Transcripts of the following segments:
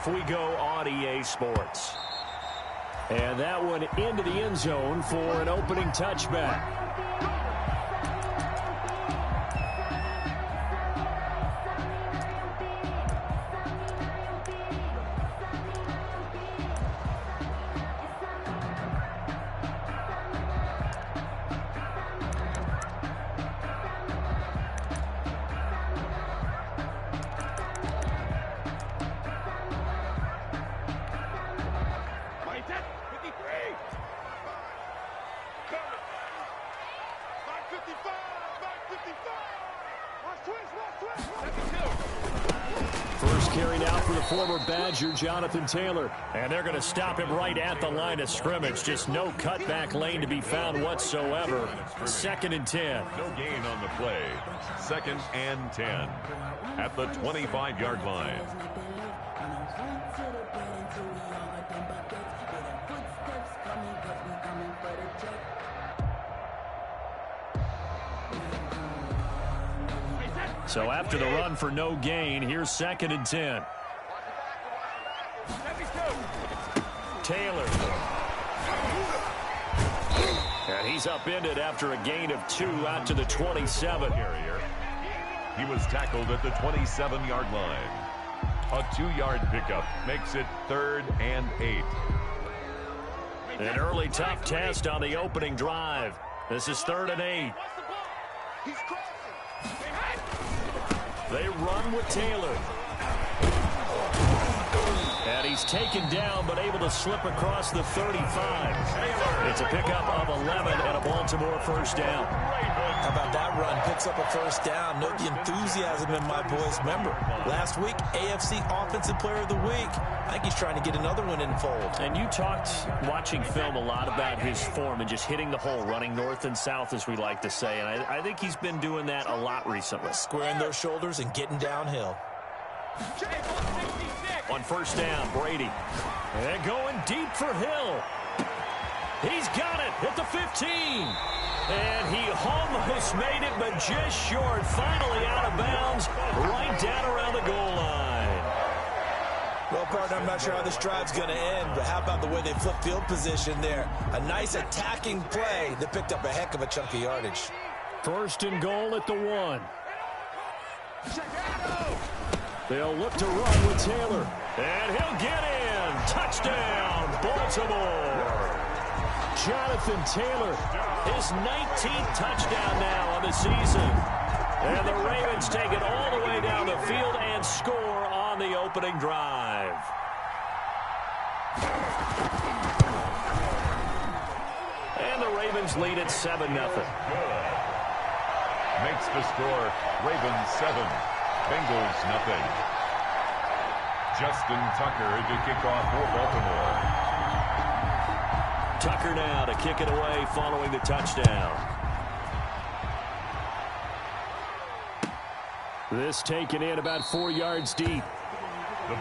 off we go on EA Sports. And that one into the end zone for an opening touchback. First carry now for the former Badger, Jonathan Taylor. And they're going to stop him right at the line of scrimmage. Just no cutback lane to be found whatsoever. 2nd and 10. No gain on the play. 2nd and 10 at the 25-yard line. So after the run for no gain, here's 2nd and 10. Taylor. And he's upended after a gain of 2 out to the 27. He was tackled at the 27-yard line. A 2-yard pickup makes it 3rd and 8. An early tough test on the opening drive. This is 3rd and 8. They run with Taylor. And he's taken down, but able to slip across the 35. It's a pickup of 11 and a Baltimore first down. How about that run? Picks up a first down. Note the enthusiasm in my boys. Remember, last week, AFC Offensive Player of the Week. I think he's trying to get another one in the fold. And you talked, watching film, a lot about his form and just hitting the hole, running north and south, as we like to say. And I think he's been doing that a lot recently. Squaring those shoulders and getting downhill. On first down, Brady. And going deep for Hill. He's got it at the 15. And he almost made it, but just short. Finally out of bounds, right down around the goal line. Well, partner, I'm not sure how this drive's going to end, but how about the way they flip field position there? A nice attacking play that picked up a heck of a chunk of yardage. 1st and goal at the 1. They'll look to run with Taylor. And he'll get in. Touchdown, Baltimore. Jonathan Taylor, his 19th touchdown now on the season. And the Ravens take it all the way down the field and score on the opening drive. And the Ravens lead at 7-0. Makes the score Ravens 7, Bengals nothing. Justin Tucker to kick off for Baltimore. Tucker now to kick it away following the touchdown. This taken in about 4 yards deep.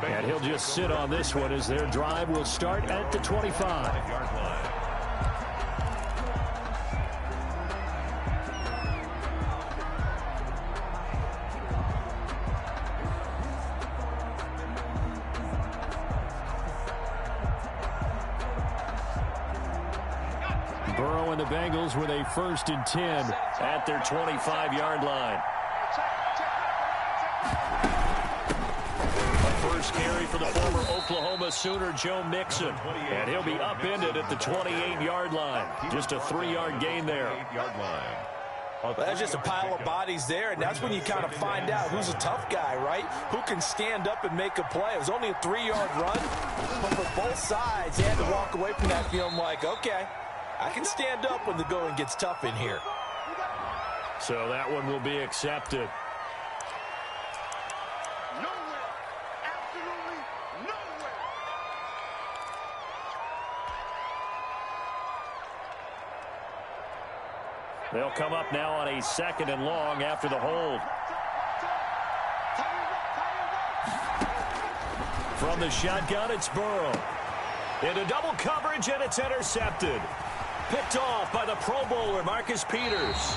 And he'll just sit on this one as their drive will start at the 25-yard line. Burrow and the Bengals with a 1st and 10 at their 25-yard line. A first carry for the former Oklahoma Sooner, Joe Mixon. And he'll be upended at the 28-yard line. Just a 3-yard gain there. Well, that's just a pile of bodies there, and that's when you kind of find out who's a tough guy, right? Who can stand up and make a play. It was only a 3-yard run, but for both sides, they had to walk away from that feeling like, okay, I can stand up when the going gets tough in here. So that one will be accepted. Nowhere. Absolutely nowhere. They'll come up now on a 2nd and long after the hold. From the shotgun, it's Burrow. Into double coverage, and it's intercepted. Picked off by the Pro Bowler, Marcus Peters.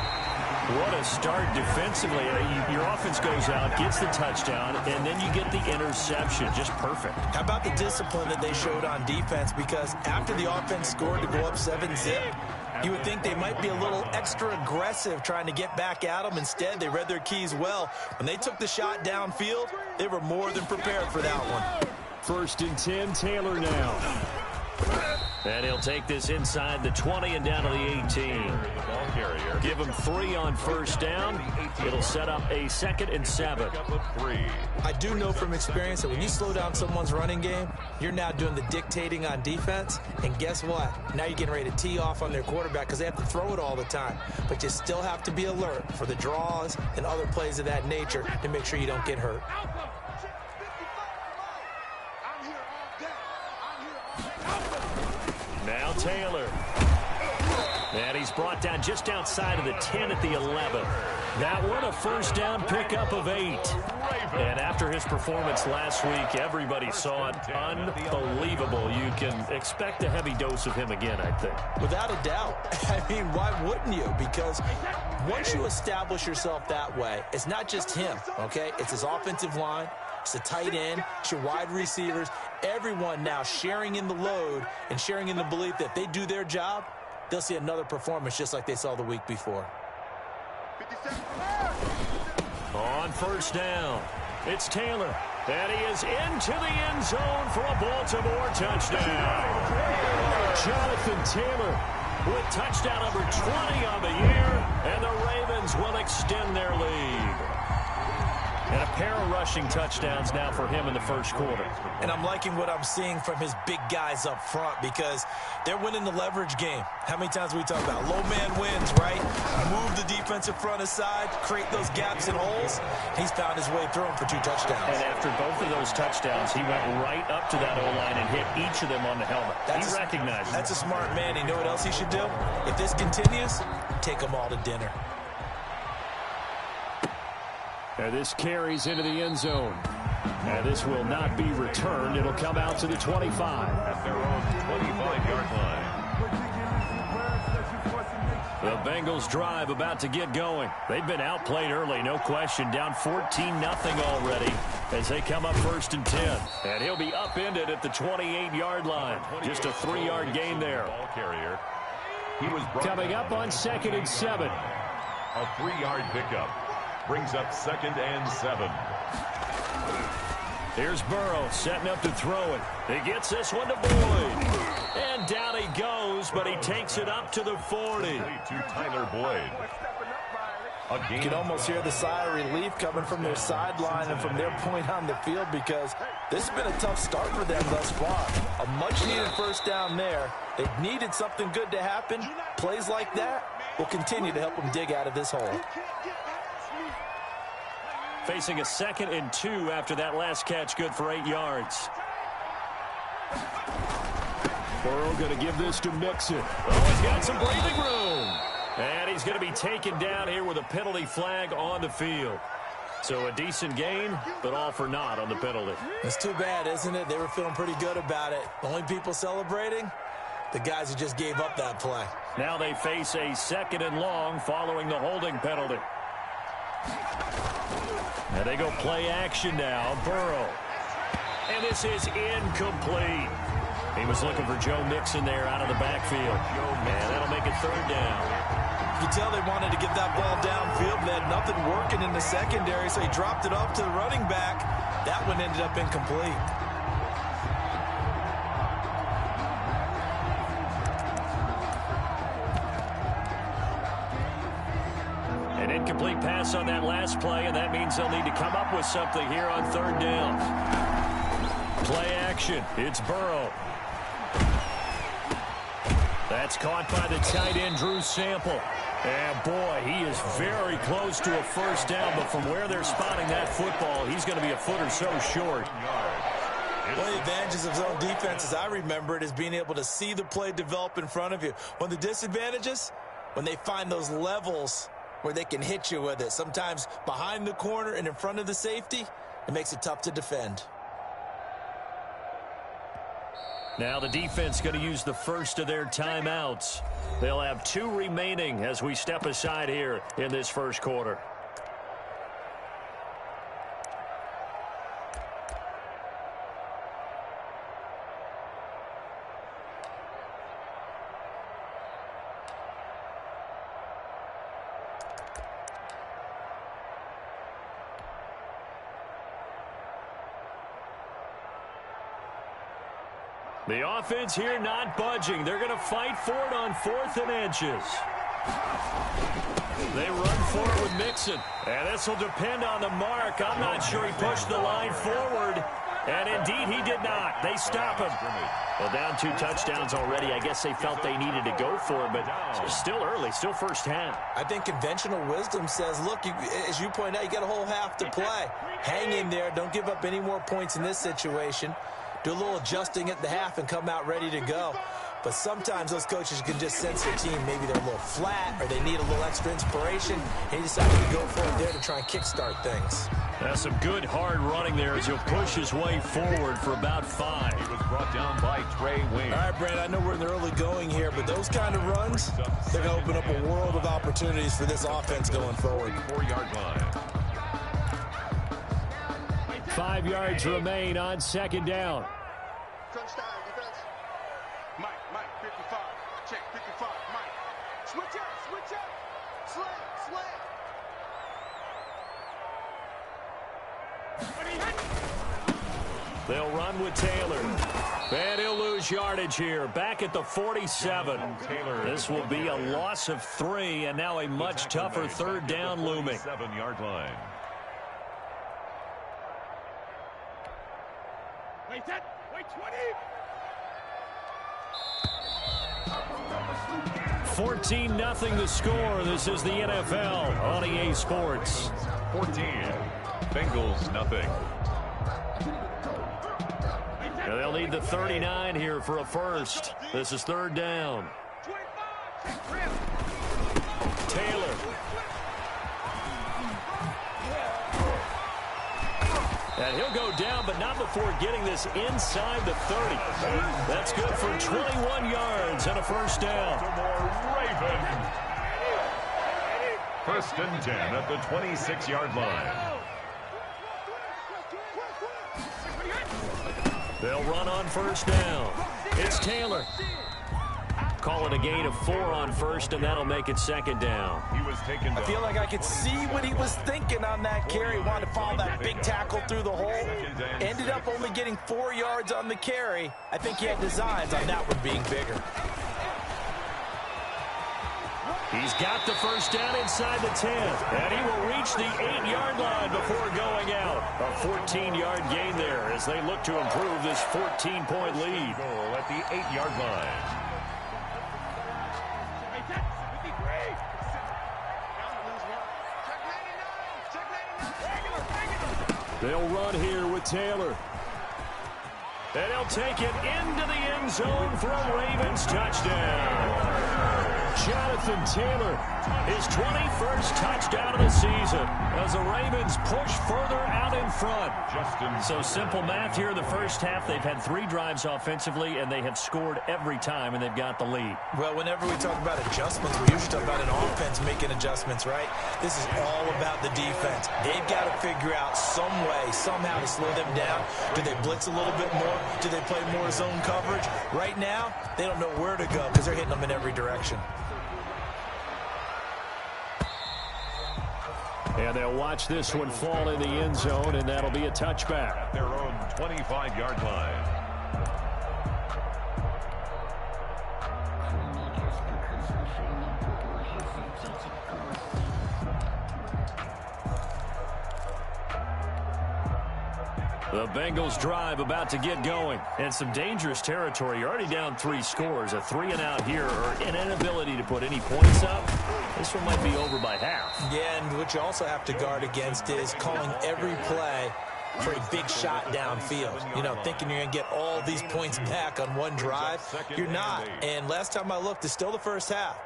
What a start defensively. Your offense goes out, gets the touchdown, and then you get the interception. Just perfect. How about the discipline that they showed on defense? Because after the offense scored to go up 7-zip, you would think they might be a little extra aggressive trying to get back at them. Instead, they read their keys well. When they took the shot downfield, they were more than prepared for that one. 1st and 10, Taylor now. And he'll take this inside the 20 and down to the 18. Give him 3 on 1st down. It'll set up a 2nd and 7. I do know from experience that when you slow down someone's running game, you're now doing the dictating on defense. And guess what? Now you're getting ready to tee off on their quarterback because they have to throw it all the time. But you still have to be alert for the draws and other plays of that nature to make sure you don't get hurt. Now Taylor. And he's brought down just outside of the 10 at the 11. That one a 1st down pickup of 8. And after his performance last week, everybody saw it. Unbelievable. You can expect a heavy dose of him again, I think. Without a doubt. I mean, why wouldn't you? Because once you establish yourself that way, it's not just him, okay? It's his offensive line. It's the tight end. It's your wide receivers. Everyone now sharing in the load and sharing in the belief that they do their job, they'll see another performance just like they saw the week before. On 1st down, it's Taylor. And he is into the end zone for a Baltimore touchdown. Jonathan Taylor with touchdown number 20 on the year, and the Ravens will extend their lead. And a pair of rushing touchdowns now for him in the 1st quarter. And I'm liking what I'm seeing from his big guys up front because they're winning the leverage game. How many times we talk about low man wins, right? Move the defensive front aside, create those gaps and holes. He's found his way through them for 2 touchdowns. And after both of those touchdowns, he went right up to that O-line and hit each of them on the helmet. He recognized it. That's a smart man. You know what else he should do? If this continues, take them all to dinner. And this carries into the end zone. And this will not be returned. It'll come out to the 25. At their own 25-yard line. The Bengals drive about to get going. They've been outplayed early, no question. Down 14-0 already as they come up 1st and 10. And he'll be upended at the 28-yard line. Just a 3-yard gain there. Ball carrier. He was coming up on 2nd and 7. A 3-yard pickup. Brings up 2nd and 7. Here's Burrow setting up to throw it. He gets this one to Boyd. And down he goes, but he takes it up to the 40. To Tyler Boyd. You can almost hear the sigh of relief coming from their sideline and from their point on the field because this has been a tough start for them thus far. A much-needed 1st down there. They needed something good to happen. Plays like that will continue to help them dig out of this hole. Facing a 2nd and 2 after that last catch, good for 8 yards. Burrow going to give this to Mixon. Oh, he's got some breathing room. And he's going to be taken down here with a penalty flag on the field. So a decent gain, but all for naught on the penalty. It's too bad, isn't it? They were feeling pretty good about it. The only people celebrating, the guys who just gave up that play. Now they face a 2nd and long following the holding penalty. And they go play action now. Burrow. And this is incomplete. He was looking for Joe Mixon there out of the backfield. And that'll make it 3rd down. You can tell they wanted to get that ball downfield, but they had nothing working in the secondary, so he dropped it off to the running back. That one ended up incomplete. An incomplete pass on that last play, and that means they'll need to come up with something here on 3rd down. Play action. It's Burrow. That's caught by the tight end, Drew Sample. And, boy, he is very close to a 1st down, but from where they're spotting that football, he's going to be a foot or so short. One of the advantages of zone defense, as I remember it, is being able to see the play develop in front of you. One of the disadvantages, when they find those levels where they can hit you with it, sometimes behind the corner and in front of the safety, it makes it tough to defend. Now the defense going to use the first of their timeouts. They'll have 2 remaining as we step aside here in this first quarter. The offense here not budging. They're going to fight for it on 4th and inches. They run for it with Mixon. And this will depend on the mark. I'm not sure he pushed the line forward. And indeed, he did not. They stop him. Well, down 2 touchdowns already. I guess they felt they needed to go for it, but still early, still first half. I think conventional wisdom says, look, as you point out, you got a whole half to play. Hang in there. Don't give up any more points in this situation. Do a little adjusting at the half and come out ready to go. But sometimes those coaches can just sense their team. Maybe they're a little flat or they need a little extra inspiration. And he decided to go for it there to try and kickstart things. That's some good hard running there as he'll push his way forward for about 5. He was brought down by Trey Wayne. All right, Brand, I know we're in the early going here, but those kind of runs, they're going to open up a world of opportunities for this offense going forward. 4-yard line. 5 yards remain on 2nd down. Touchdown, defense. Mike, 55. Check, 55, Mike. Switch up. Slant. They'll run with Taylor. And he'll lose yardage here. Back at the 47. This will be a loss of 3, and now a much tougher 3rd down looming. 7-yard line. Wait 20. 14-0 the score. This is the NFL on EA Sports. 14. Bengals nothing. And they'll need the 39 here for a first. This is 3rd down. Taylor. And he'll go down, but not before getting this inside the 30. That's good for 21 yards and a first down. Ravens. 1st and 10 at the 26-yard line. They'll run on 1st down. It's Taylor. Call it a gain of 4 on 1st, and that'll make it 2nd down. He was taken down. I feel like I could see what he was thinking on that carry. Wanted to follow that big tackle through the hole. Ended up only getting 4 yards on the carry. I think he had designs on that one being bigger. He's got the first down inside the 10, and he will reach the 8-yard line before going out. A 14-yard gain there as they look to improve this 14-point lead. Goal at the 8-yard line. They'll run here with Taylor. And he'll take it into the end zone for a Ravens touchdown. Jonathan Taylor, his 21st touchdown of the season as the Ravens push further out in front. So simple math here in the first half. They've had 3 drives offensively, and they have scored every time, and they've got the lead. Well, whenever we talk about adjustments, we usually talk about an offense making adjustments, right? This is all about the defense. They've got to figure out some way, somehow to slow them down. Do they blitz a little bit more? Do they play more zone coverage? Right now, they don't know where to go because they're hitting them in every direction. And they'll watch this one fall in the end zone, and that'll be a touchback. At their own 25-yard line. The Bengals drive about to get going. And some dangerous territory. You're already down 3 scores. A 3-and-out here, or an inability to put any points up. This one might be over by half. Yeah, and what you also have to guard against is calling every play for a big shot downfield. You know, thinking you're going to get all these points back on one drive. You're not. And last time I looked, it's still the first half.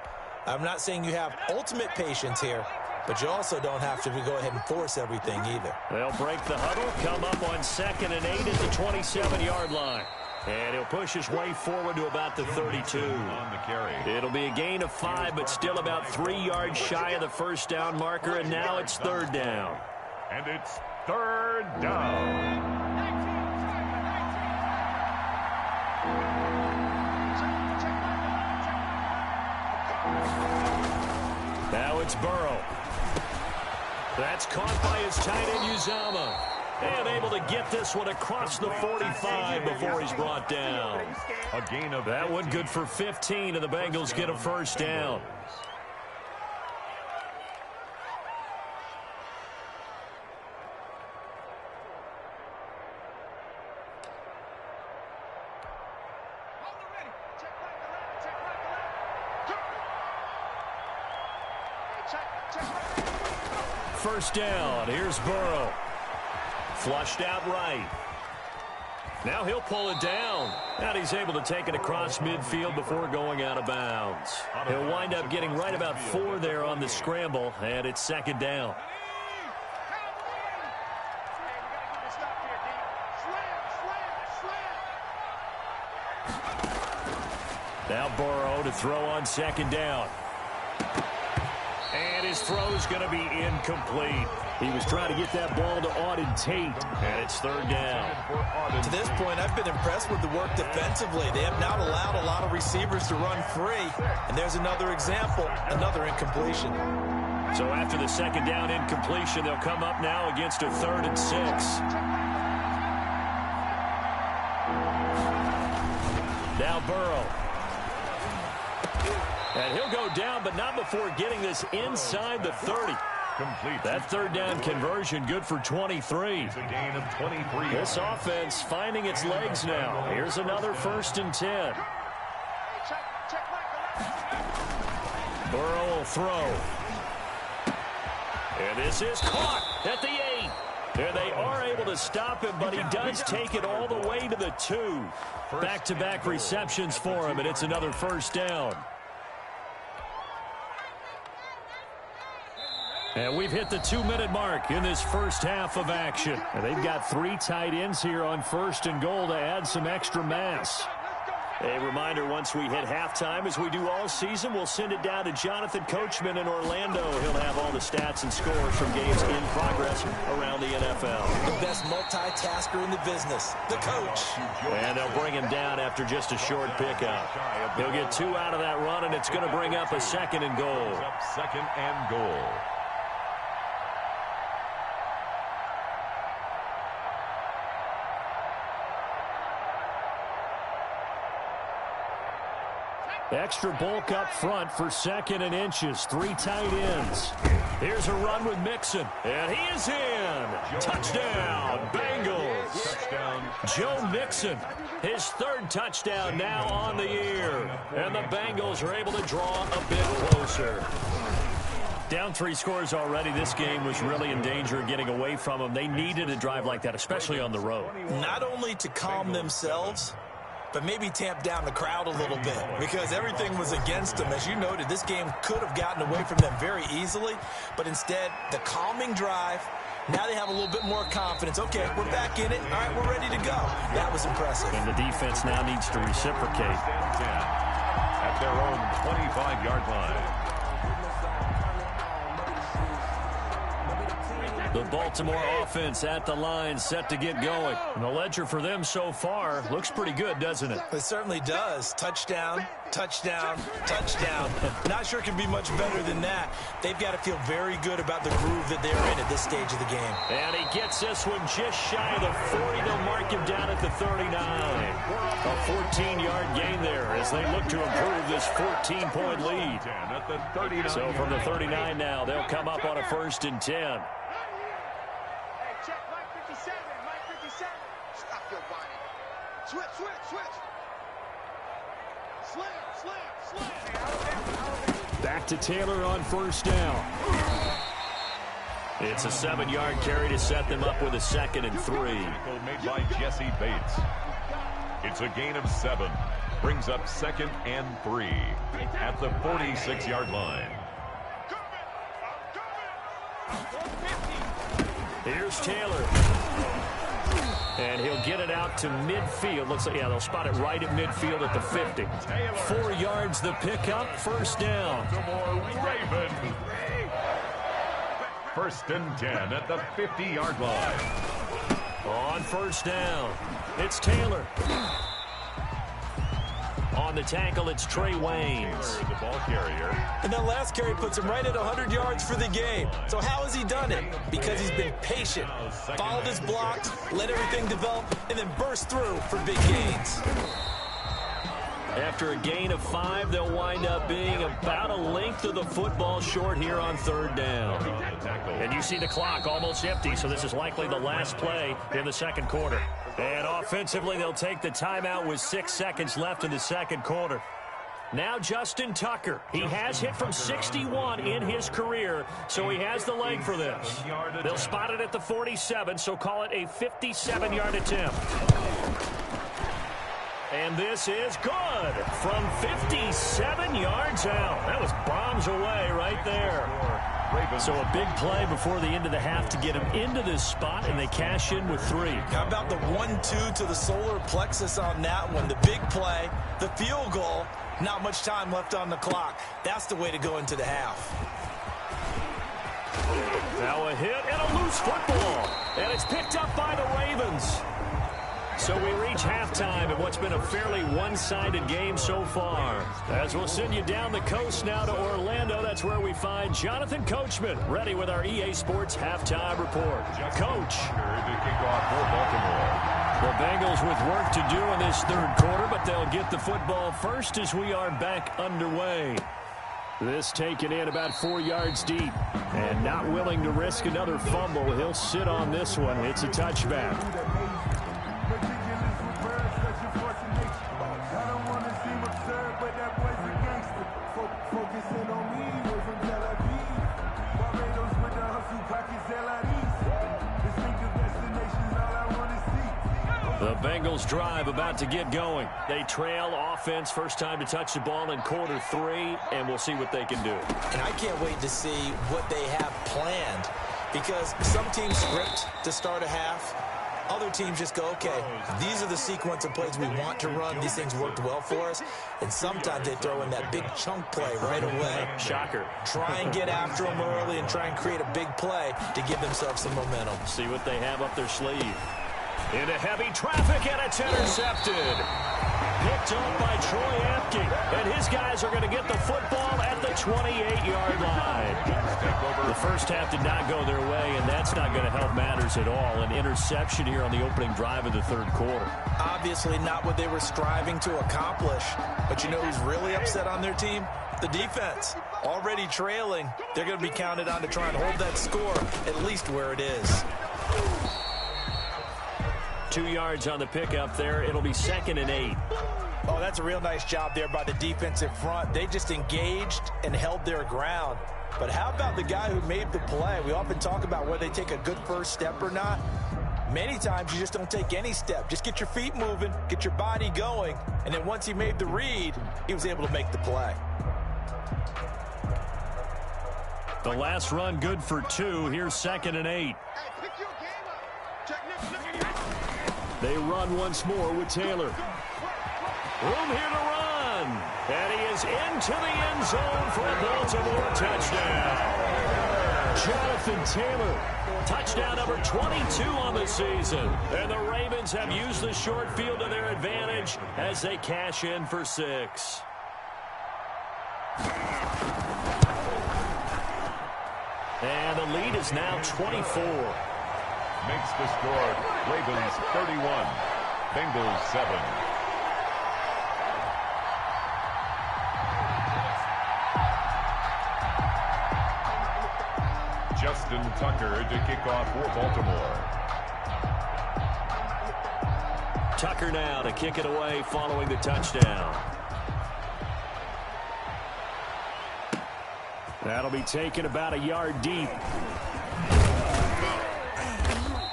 I'm not saying you have ultimate patience here, but you also don't have to go ahead and force everything either. They'll break the huddle, come up on 2nd and 8 at the 27-yard line. And he'll push his way forward to about the 32. On the carry. It'll be a gain of 5, but still about 3 yards shy of the first down marker, and now it's third down. And it's third down. Now it's Burrow. That's caught by his tight end, Uzama. And able to get this one across the 45 before he's brought down. A gain of that one good for 15, and the Bengals get a first down. First down. Here's Burrow. Flushed out right. Now he'll pull it down. And he's able to take it across midfield before going out of bounds. He'll wind up getting right about 4 there on the scramble, and it's second down. Now Burrow to throw on second down. And his throw's going to be incomplete. He was trying to get that ball to Auden Tate, and it's third down. To this point, I've been impressed with the work defensively. They have not allowed a lot of receivers to run free. And there's another example, another incompletion. So after the second down incompletion, they'll come up now against a 3rd and 6. Now Burrow. And he'll go down, but not before getting this inside the 30. Complete. That third down conversion good for 23. It's a gain of 23. This offense finding its legs now. Here's another 1st and 10. Burrow will throw. And this is caught at the 8. And they are able to stop him, but he does take it all the way to the 2. Back-to-back receptions for him, and it's another first down. And we've hit the 2-minute mark in this first half of action. And they've got 3 tight ends here on 1st and goal to add some extra mass. A reminder, once we hit halftime, as we do all season, we'll send it down to Jonathan Coachman in Orlando. He'll have all the stats and scores from games in progress around the NFL. The best multitasker in the business, the coach. And they'll bring him down after just a short pickup. He'll get 2 out of that run, and it's going to bring up a 2nd and goal. Second and goal. Extra bulk up front for 2nd and inches. 3 tight ends. Here's a run with Mixon. And he is in. Touchdown, Bengals. Touchdown. Joe Mixon, his 3rd touchdown now on the year. And the Bengals are able to draw a bit closer. Down 3 scores already. This game was really in danger of getting away from them. They needed a drive like that, especially on the road. Not only to calm themselves, but maybe tamp down the crowd a little bit, because everything was against them. As you noted, this game could have gotten away from them very easily, but instead, the calming drive, now they have a little bit more confidence. Okay, we're back in it. All right, we're ready to go. That was impressive. And the defense now needs to reciprocate. At their own 25-yard line. The Baltimore offense at the line, set to get going. And the ledger for them so far looks pretty good, doesn't it? It certainly does. Touchdown, touchdown, touchdown. Not sure it can be much better than that. They've got to feel very good about the groove that they're in at this stage of the game. And he gets this one just shy of the 40. They'll mark him down at the 39. A 14-yard gain there as they look to improve this 14-point lead. So from the 39 now, they'll come up on a 1st and 10. Switch. Slam. Back to Taylor on 1st down. It's a 7-yard carry to set them up with a 2nd and 3. Made by Jesse Bates. It's a gain of 7. Brings up 2nd and 3 at the 46-yard line. Here's Taylor. And he'll get it out to midfield. Looks like, yeah, they'll spot it right at midfield at the 50. 4 yards the pickup, first down. Ravens. First and 10 at the 50-yard line. On first down, it's Taylor. On the tackle, it's Trey Waynes. The ball carrier. And that last carry puts him right at 100 yards for the game. So how has he done it? Because he's been patient, followed his blocks, let everything develop, and then burst through for big gains. After a gain of 5, they'll wind up being about a length of the football short here on third down. And you see the clock almost empty, so this is likely the last play in the second quarter. And offensively, they'll take the timeout with 6 seconds left in the second quarter. Now Justin Tucker. He has hit from 61 in his career, so he has the leg for this. They'll spot it at the 47, so call it a 57-yard attempt. And this is good from 57 yards out. That was bombs away right there. So a big play before the end of the half to get him into this spot, and they cash in with 3. How about the 1-2 to the solar plexus on that one? The big play, the field goal, not much time left on the clock. That's the way to go into the half. Now a hit and a loose football. And it's picked up by the Ravens. So we reach halftime in what's been a fairly one-sided game so far. As we'll send you down the coast now to Orlando, that's where we find Jonathan Coachman, ready with our EA Sports halftime report. Coach. The Bengals with work to do in this third quarter, but they'll get the football first as we are back underway. This taken in about 4 yards deep. And not willing to risk another fumble. He'll sit on this one. It's a touchback. The Bengals drive about to get going. They trail offense first time to touch the ball in quarter 3, and we'll see what they can do. And I can't wait to see what they have planned, because some teams script to start a half. Other teams just go, okay, these are the sequence of plays we want to run. These things worked well for us. And sometimes they throw in that big chunk play right away. Shocker. Try and get after them early and try and create a big play to give themselves some momentum. See what they have up their sleeve. Into heavy traffic, and it's intercepted. Picked up by Troy Apke, and his guys are going to get the football at the 28-yard line. The first half did not go their way, and that's not going to help matters at all. An interception here on the opening drive of the third quarter. Obviously not what they were striving to accomplish. But you know who's really upset on their team? The defense. Already trailing. They're going to be counted on to try and hold that score at least where it is. 2 yards on the pickup there. It'll be 2nd and 8. Oh, that's a real nice job there by the defensive front. They just engaged and held their ground. But how about the guy who made the play? We often talk about whether they take a good first step or not. Many times you just don't take any step. Just get your feet moving, get your body going, and then once he made the read, he was able to make the play. The last run good for 2. Here's 2nd and 8. They run once more with Taylor. Room here to run. And he is into the end zone for a Baltimore touchdown. Jonathan Taylor, touchdown number 22 on the season. And the Ravens have used the short field to their advantage as they cash in for 6. And the lead is now 24. Makes the score Ravens 31, Bengals 7. Justin Tucker to kick off for Baltimore. Tucker now to kick it away following the touchdown. That'll be taken about a yard deep.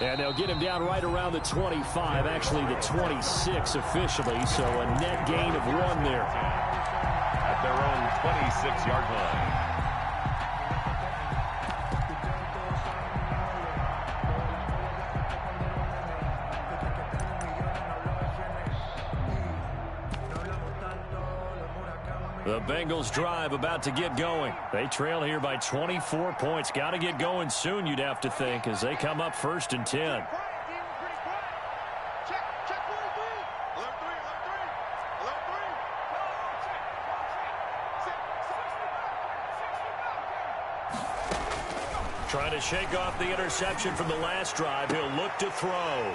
And they'll get him down right around the 25, actually the 26 officially, so a net gain of 1 there. At their own 26-yard line. The Bengals drive about to get going. They trail here by 24 points. Got to get going soon, you'd have to think, as they come up 1st and 10. Trying to shake off the interception from the last drive. He'll look to throw.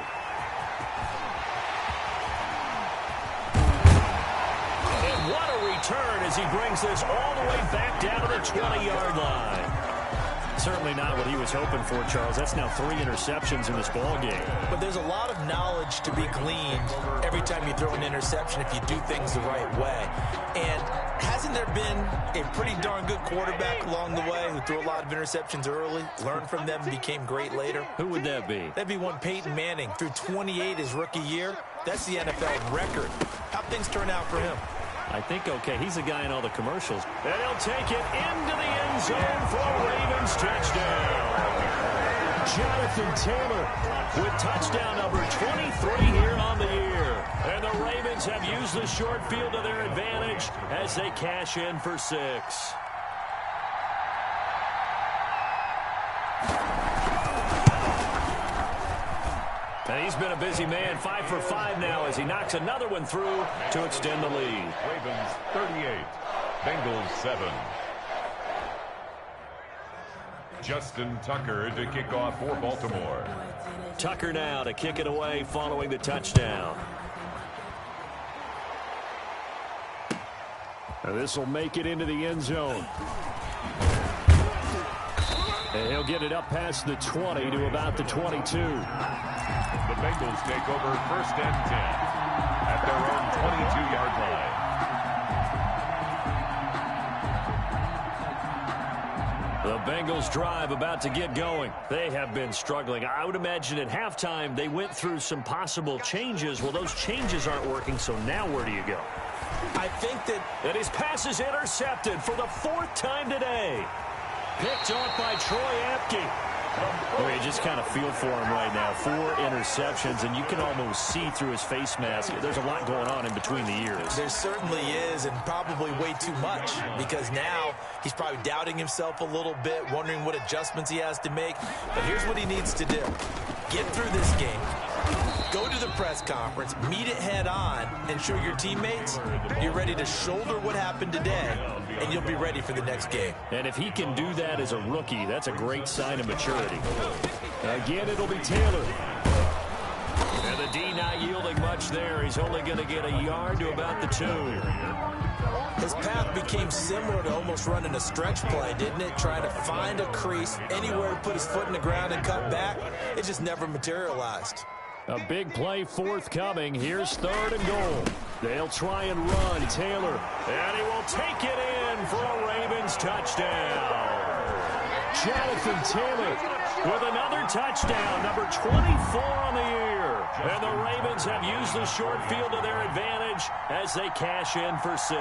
And what a return as he brings this all the way back down to the 20-yard line. Certainly not what he was hoping for, Charles. That's now 3 interceptions in this ball game. But there's a lot of knowledge to be gleaned every time you throw an interception if you do things the right way. And hasn't there been a pretty darn good quarterback along the way who threw a lot of interceptions early, learned from them, became great later? Who would that be? That'd be one Peyton Manning. Threw 28 his rookie year. That's the NFL record. How'd things turn out for him? I think okay. He's the guy in all the commercials. And he'll take it into the end zone for a Ravens touchdown. Jonathan Taylor with touchdown number 23 here on the year. And the Ravens have used the short field to their advantage as they cash in for 6. And he's been a busy man, 5 for 5 now as he knocks another one through to extend the lead. Ravens 38, Bengals 7. Justin Tucker to kick off for Baltimore. Tucker now to kick it away following the touchdown. And this will make it into the end zone. And he'll get it up past the 20 to about the 22. The Bengals take over 1st and 10 at their own 22-yard line. The Bengals drive about to get going. They have been struggling. I would imagine at halftime they went through some possible changes. Well, those changes aren't working, so now where do you go? I think that his pass is intercepted for the 4th time today. Picked off by Troy Apke. You just kind of feel for him right now. 4 interceptions, and you can almost see through his face mask. There's a lot going on in between the ears. There certainly is, and probably way too much, because now he's probably doubting himself a little bit, wondering what adjustments he has to make. But here's what he needs to do. Get through this game. Go to the press conference, meet it head on, and show your teammates you're ready to shoulder what happened today, and you'll be ready for the next game. And if he can do that as a rookie, that's a great sign of maturity. Again, it'll be Taylor. And the D not yielding much there. He's only going to get a yard to about the 2. His path became similar to almost running a stretch play, didn't it? Trying to find a crease, anywhere to put his foot in the ground and cut back. It just never materialized. A big play forthcoming. Here's 3rd and goal. They'll try and run. Taylor. And he will take it in for a Ravens touchdown. Jonathan Taylor with another touchdown, number 24 on the year. And the Ravens have used the short field to their advantage as they cash in for 6.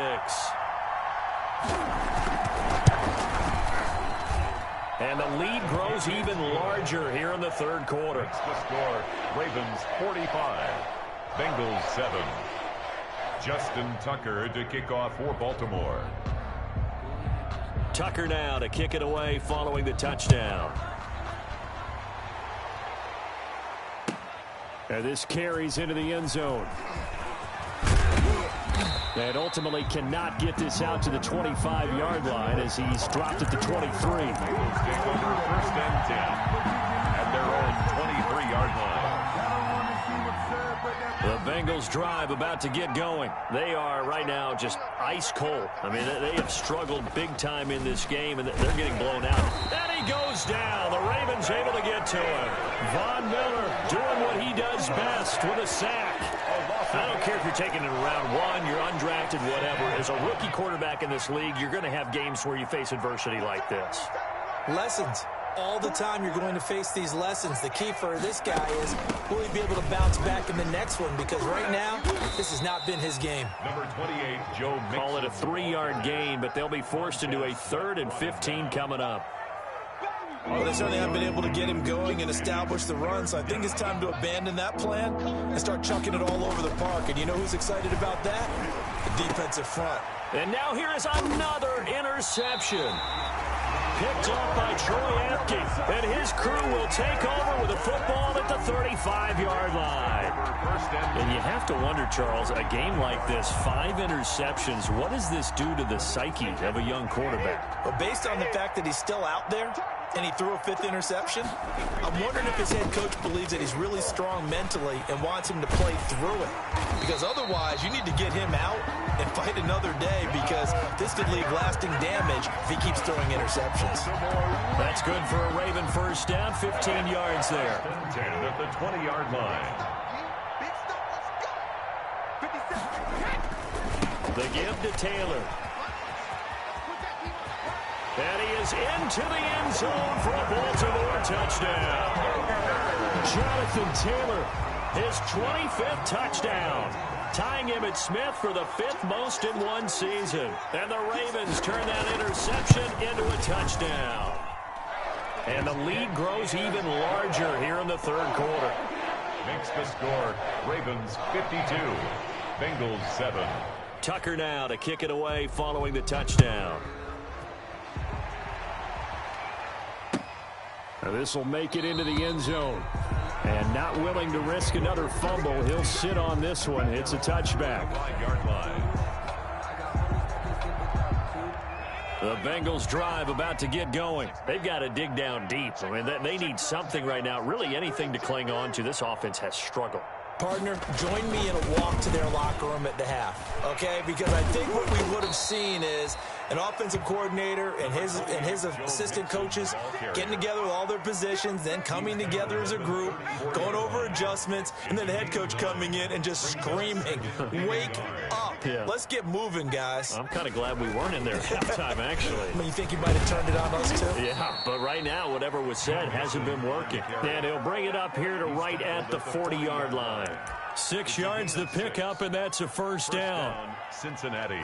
And the lead grows even larger here in the 3rd quarter. The score, Ravens 45, Bengals 7. Justin Tucker to kick off for Baltimore. Tucker now to kick it away following the touchdown. And this carries into the end zone. And ultimately cannot get this out to the 25-yard line as he's dropped at the 23. Take over 1st and 10 at their own 23-yard line. The Bengals drive about to get going. They are right now just ice cold. I mean, they have struggled big time in this game, and they're getting blown out. And he goes down. The Ravens able to get to him. Von Miller doing what he does best with a sack. I don't care if you're taking it in round 1, you're undrafted, whatever. As a rookie quarterback in this league, you're going to have games where you face adversity like this. Lessons. All the time you're going to face these lessons. The key for this guy is, will he be able to bounce back in the next one? Because right now, this has not been his game. Number 28, Joe Mixon. Call it a 3-yard gain, but they'll be forced into a 3rd and 15 coming up. Well, they certainly haven't been able to get him going and establish the run, so I think it's time to abandon that plan and start chucking it all over the park. And you know who's excited about that? The defensive front. And now here is another interception. Picked up by Troy Apke, and his crew will take over with a football at the 35-yard line. And you have to wonder, Charles, a game like this, 5 interceptions, what does this do to the psyche of a young quarterback? Well, based on the fact that he's still out there and he threw a 5th interception, I'm wondering if his head coach believes that he's really strong mentally and wants him to play through it. Because otherwise, you need to get him out and fight another day, because this could leave lasting damage if he keeps throwing interceptions. That's good for a Raven first down, 15 yards there. 10 at the 20-yard line. The give to Taylor. And he is into the end zone for a Baltimore touchdown. Jonathan Taylor, his 25th touchdown, tying Emmitt Smith for the 5th most in one season. And the Ravens turn that interception into a touchdown. And the lead grows even larger here in the 3rd quarter. Makes the score Ravens 52, Bengals 7. Tucker now to kick it away following the touchdown. Now this will make it into the end zone. And not willing to risk another fumble, he'll sit on this one. It's a touchback. 5-yard line. The Bengals drive about to get going. They've got to dig down deep. I mean, they need something right now, really anything to cling on to. This offense has struggled. Partner, join me in a walk to their locker room at the half, okay? Because I think what we would have seen is an offensive coordinator and his assistant coaches getting together with all their positions, then coming together as a group, going over adjustments, and then the head coach coming in and just screaming, "Wake up. Yeah. Let's get moving, guys." I'm kind of glad we weren't in there at halftime, actually. I mean, you think he might have turned it on us, too? Yeah, but right now, whatever was said hasn't been working. And he'll bring it up here to right at the 40-yard line. 6 yards the pickup, and that's a first down. Cincinnati.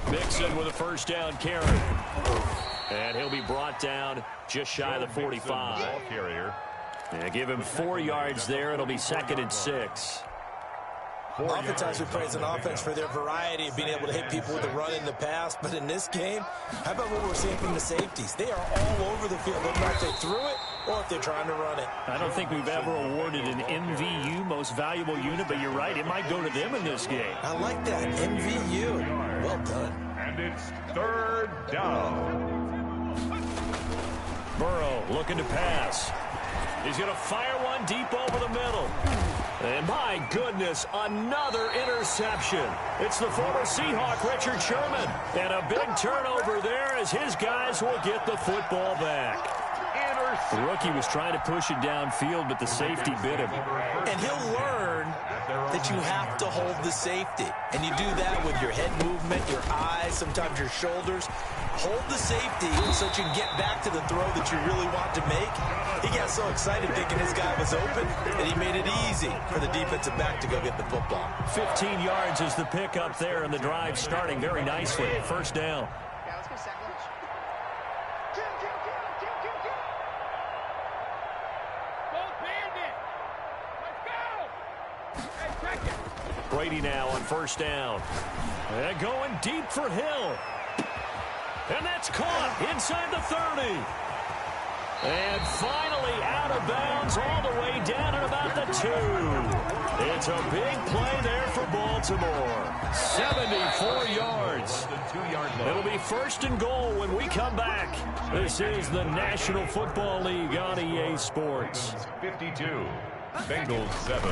Mixon with a first down carry. And he'll be brought down just shy of the 45. Ball carrier. Yeah, give him 4 yards there. It'll be 2nd and 6. Oftentimes we praise an offense for their variety of being able to hit people with the run in the pass, but in this game, how about what we're seeing from the safeties? They are all over the field, whether or not they threw it or if they're trying to run it. I don't think we've ever awarded an MVU, most valuable unit, but you're right, it might go to them in this game. I like that, MVU. Well done. And it's 3rd down. Burrow looking to pass. He's going to fire one deep over the middle. And my goodness, another interception. It's the former Seahawk, Richard Sherman. And a big turnover there as his guys will get the football back. The rookie was trying to push it downfield, but the safety bit him. And he'll learn that you have to hold the safety. And you do that with your head movement, your eyes, sometimes your shoulders. Hold the safety so that you can get back to the throw that you really want to make. He got so excited thinking his guy was open that he made it easy for the defensive back to go get the football. 15 yards is the pickup there, and the drive starting very nicely. First down. Brady now on first down. And going deep for Hill. And that's caught inside the 30. And finally out of bounds all the way down at about the 2. It's a big play there for Baltimore. 74 yards. It'll be 1st and goal when we come back. This is the National Football League on EA Sports. 52. Bengals 7.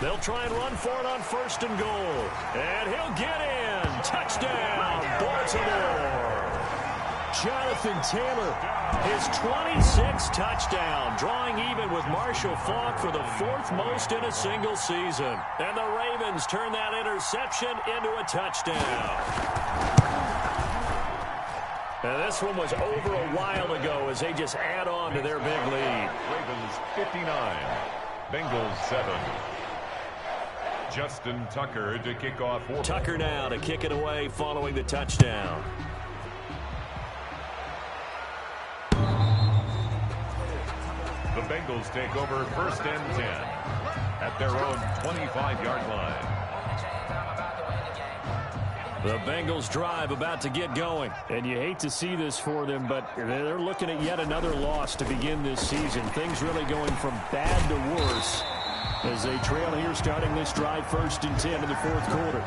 They'll try and run for it on 1st and goal. And he'll get in. Touchdown, Baltimore. Jonathan Taylor, his 26th touchdown, drawing even with Marshall Faulk for the 4th most in a single season. And the Ravens turn that interception into a touchdown. And this one was over a while ago as they just add on to their big lead. Ravens 59, Bengals 7. Justin Tucker to kick off. Tucker now to kick it away following the touchdown. The Bengals take over 1st and 10 at their own 25-yard line. The Bengals drive about to get going. And you hate to see this for them, but they're looking at yet another loss to begin this season. Things really going from bad to worse as they trail here starting this drive 1st and 10 in the 4th quarter.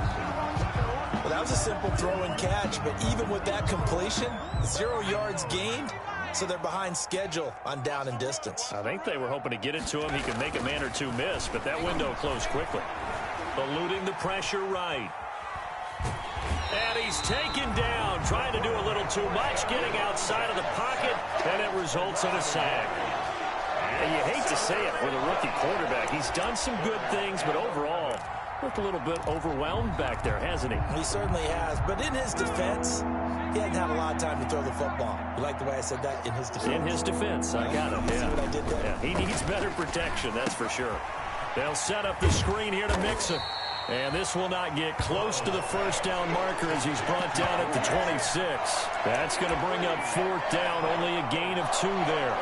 Well, that was a simple throw and catch, but even with that completion, 0 yards gained, so they're behind schedule on down and distance. I think they were hoping to get it to him. He could make a man or two miss, but that window closed quickly. Eluding the pressure right. And he's taken down, trying to do a little too much, getting outside of the pocket, and it results in a sack. And you hate to say it with a rookie quarterback. He's done some good things, but overall, looked a little bit overwhelmed back there, hasn't he? He certainly has, but in his defense, he hadn't had a lot of time to throw the football. You like the way I said that? In his defense? In his defense, I got it. See what I did there? Yeah, he needs better protection, that's for sure. They'll set up the screen here to mix it. And this will not get close to the 1st down marker as he's brought down at the 26. That's going to bring up 4th down, only a gain of 2 there.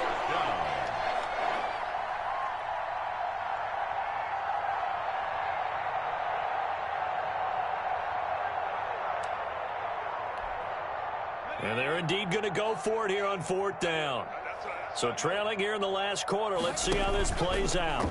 And they're indeed going to go for it here on 4th down. So trailing here in the last quarter, let's see how this plays out.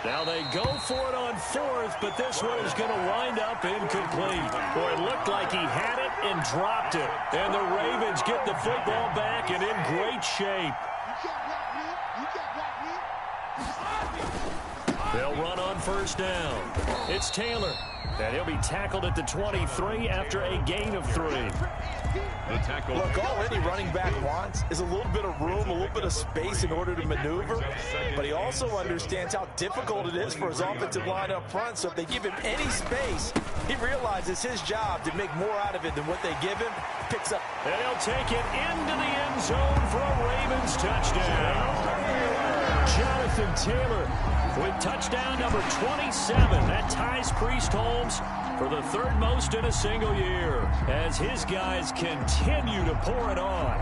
Now they go for it on 4th, but this one is going to wind up incomplete. Boy, it looked like he had it and dropped it. And the Ravens get the football back and in great shape. They'll run on 1st down. It's Taylor. And he'll be tackled at the 23 after a gain of 3. The tackle. Look, all any running back wants is a little bit of room, a little bit of space in order to maneuver. But he also understands how difficult it is for his offensive line up front. So if they give him any space, he realizes his job to make more out of it than what they give him. Picks up. And he'll take it into the end zone for a Ravens touchdown. Jonathan Taylor with touchdown number 27. That ties Priest Holmes for the 3rd most in a single year as his guys continue to pour it on.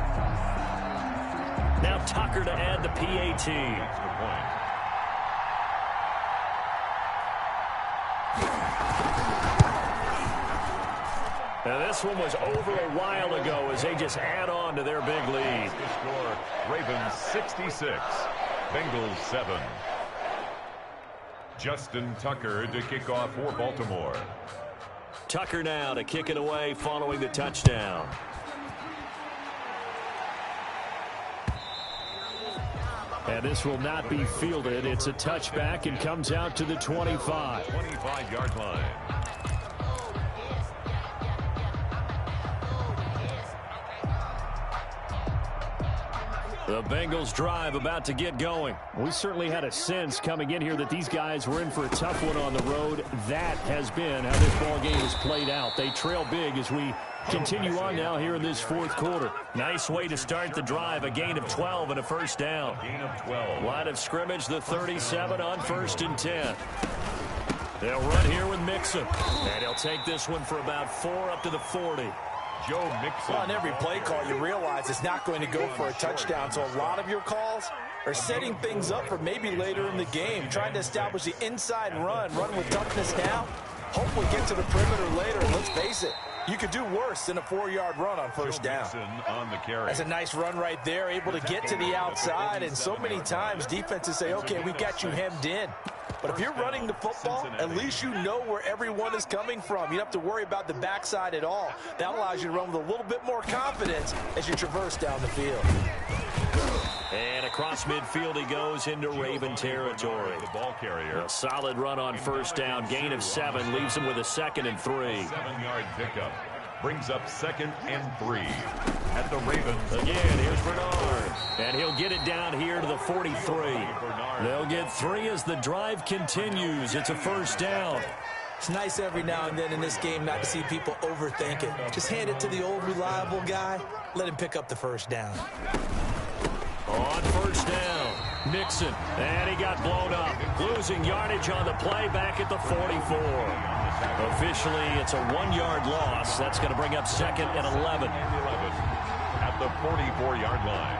Now Tucker to add the PAT. Now this one was over a while ago as they just add on to their big lead. The score, Ravens 66, Bengals 7. Justin Tucker to kick off for Baltimore. Tucker now to kick it away following the touchdown. And this will not be fielded. It's a touchback and comes out to the 25. 25-yard line. The Bengals drive about to get going. We certainly had a sense coming in here that these guys were in for a tough one on the road. That has been how this ball game has played out. They trail big as we continue on now here in this 4th quarter. Nice way to start the drive. A gain of 12 and a 1st down. Gain of 12. Line of scrimmage, the 37 on 1st and 10. They'll run here with Mixon. And he'll take this one for about 4 up to the 40. Joe Mixon. On every play call, you realize it's not going to go for a touchdown. So a lot of your calls are setting things up for maybe later in the game, trying to establish the inside run with toughness now, hopefully get to the perimeter later. And let's face it, you could do worse than a 4-yard run on 1st down. On the carry. That's a nice run right there, able to get to the outside. And so many times defenses say, okay, we got you hemmed in. But if you're running the football, at least you know where everyone is coming from. You don't have to worry about the backside at all. That allows you to run with a little bit more confidence as you traverse down the field. And across midfield he goes into Raven territory. The ball carrier. A solid run on 1st down. Gain of 7 leaves him with a 2nd and 3. 7-yard pickup. Brings up 2nd and 3 at the Ravens. Again, here's Bernard. And he'll get it down here to the 43. They'll get 3 as the drive continues. It's a 1st down. It's nice every now and then in this game not to see people overthink it. Just hand it to the old reliable guy. Let him pick up the 1st down. On 1st down. Mixon, and he got blown up. Losing yardage on the play back at the 44. Officially, it's a 1-yard loss. That's going to bring up 2nd and 11. At the 44-yard line.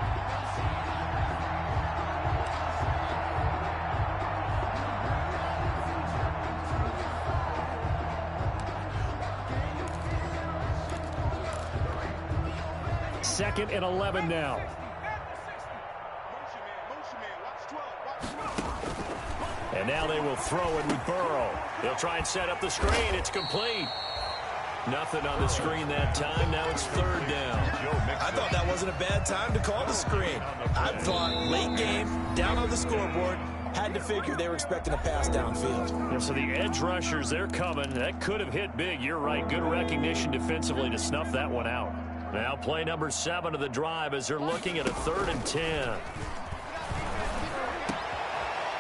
Second and 11 now. And now they will throw it with Burrow. They'll try and set up the screen. It's complete. Nothing on the screen that time. Now it's 3rd down. I thought that wasn't a bad time to call the screen. I thought late game, down on the scoreboard, had to figure they were expecting a pass downfield. Yeah, so the edge rushers, they're coming. That could have hit big. You're right. Good recognition defensively to snuff that one out. Now play number 7 of the drive as they're looking at a 3rd and 10.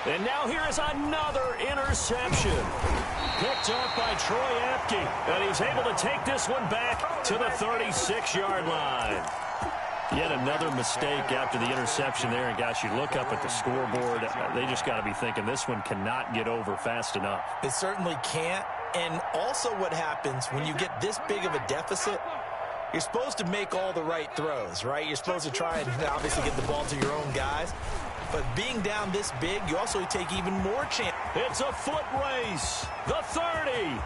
And now here is another interception. Picked up by Troy Apke. And he's able to take this one back to the 36-yard line. Yet another mistake after the interception there. And, gosh, you look up at the scoreboard. They just got to be thinking this one cannot get over fast enough. It certainly can't. And also what happens when you get this big of a deficit, you're supposed to make all the right throws, right? You're supposed to try and obviously get the ball to your own guys. But being down this big, you also take even more chance. It's a foot race. The 30.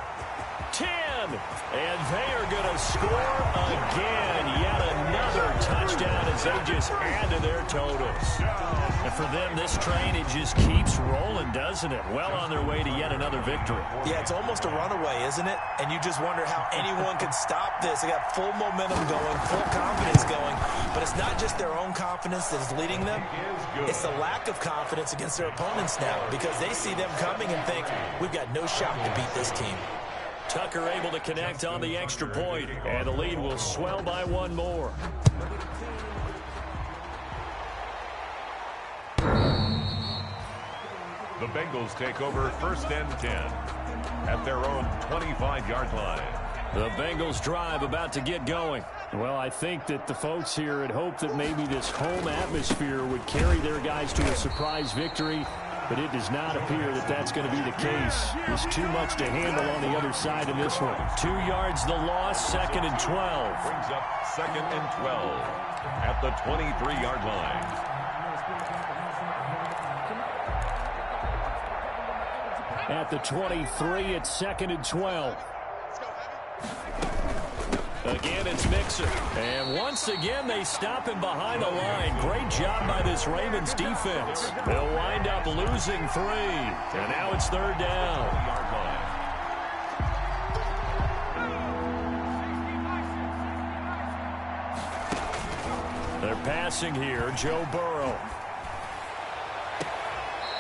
10. And they are going to score again. Yet another touchdown as they just add to their totals. And for them, this train, it just keeps rolling, doesn't it? Well on their way to yet another victory. Yeah, it's almost a runaway, isn't it? And you just wonder how anyone can stop this. They got full momentum going, full confidence going. But it's not just their own confidence that is leading them. It's the lack of confidence against their opponents now because they see them coming and think, we've got no shot to beat this team. Tucker able to connect on the extra point, and the lead will swell by one more. The Bengals take over 1st and 10 at their own 25-yard line. The Bengals drive about to get going. Well, I think that the folks here had hoped that maybe this home atmosphere would carry their guys to a surprise victory, but it does not appear that that's going to be the case. There's too much to handle on the other side of this one. 2 yards the loss, 2nd and 12. Brings up 2nd and 12 at the 23-yard line. At the 23, it's 2nd and 12. Again, it's Mixon. And once again, they stop him behind the line. Great job by this Ravens defense. They'll wind up losing 3. And now it's 3rd down. They're passing here. Joe Burrow.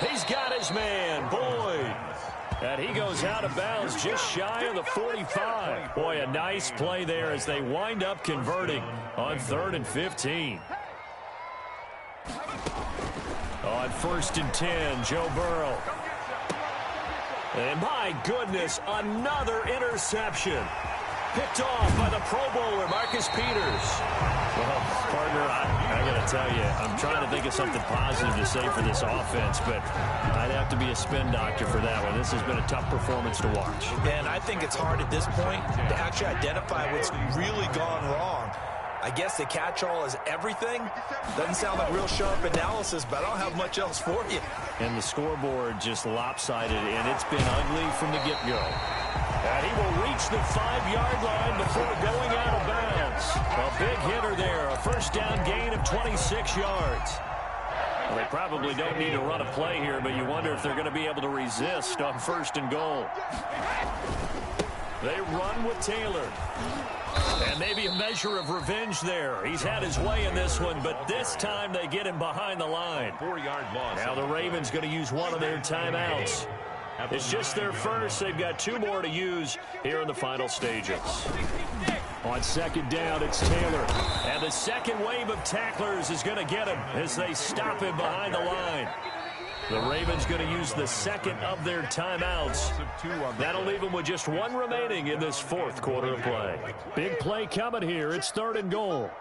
He's got his man, Boyd. And he goes out of bounds just shy of the 45. Boy, a nice play there as they wind up converting on 3rd and 15. On 1st and 10, Joe Burrow. And my goodness, another interception. Picked off by the Pro Bowler, Marcus Peters. Well, partner, I got to tell you, I'm trying to think of something positive to say for this offense, but I'd have to be a spin doctor for that one. This has been a tough performance to watch. And I think it's hard at this point to actually identify what's really gone wrong. I guess the catch-all is everything. Doesn't sound like real sharp analysis, but I don't have much else for you. And the scoreboard just lopsided, and it's been ugly from the get-go. And he will reach the 5-yard line before going out of bounds. A big hitter there, a 1st down gain of 26 yards. Well, they probably don't need to run a play here, but you wonder if they're going to be able to resist on 1st and goal. They run with Taylor. And maybe a measure of revenge there. He's had his way in this one, but this time they get him behind the line. 4-yard loss. Now the Ravens going to use one of their timeouts. It's just their first. They've got 2 more to use here in the final stages. On 2nd down, it's Taylor. And the second wave of tacklers is going to get him as they stop him behind the line. The Ravens going to use the 2nd of their timeouts. That'll leave them with just 1 remaining in this 4th quarter of play. Big play coming here. It's 3rd and goal.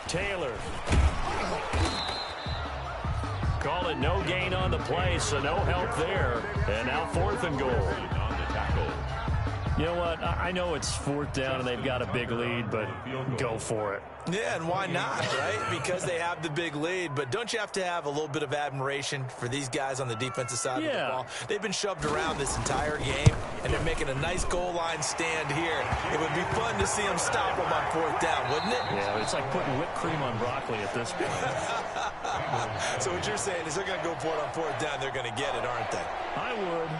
Taylor. Call it no gain on the play, so no help there. And now 4th and goal. On the tackle. You know what? I know it's 4th down and they've got a big lead, but go for it. Yeah, and why not, right? Because they have the big lead. But don't you have to have a little bit of admiration for these guys on the defensive side of the ball? They've been shoved around this entire game, and they're making a nice goal line stand here. It would be fun to see them stop them on 4th down, wouldn't it? Yeah, it's like putting whipped cream on broccoli at this point. So what you're saying is they're going to go for it on 4th down. They're going to get it, aren't they? I would.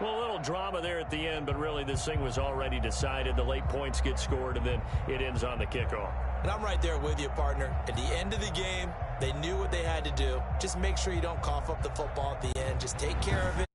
Well, a little drama there at the end, but really this thing was already decided. The late points get scored, and then it ends on the kickoff. And I'm right there with you, partner. At the end of the game, they knew what they had to do. Just make sure you don't cough up the football at the end. Just take care of it.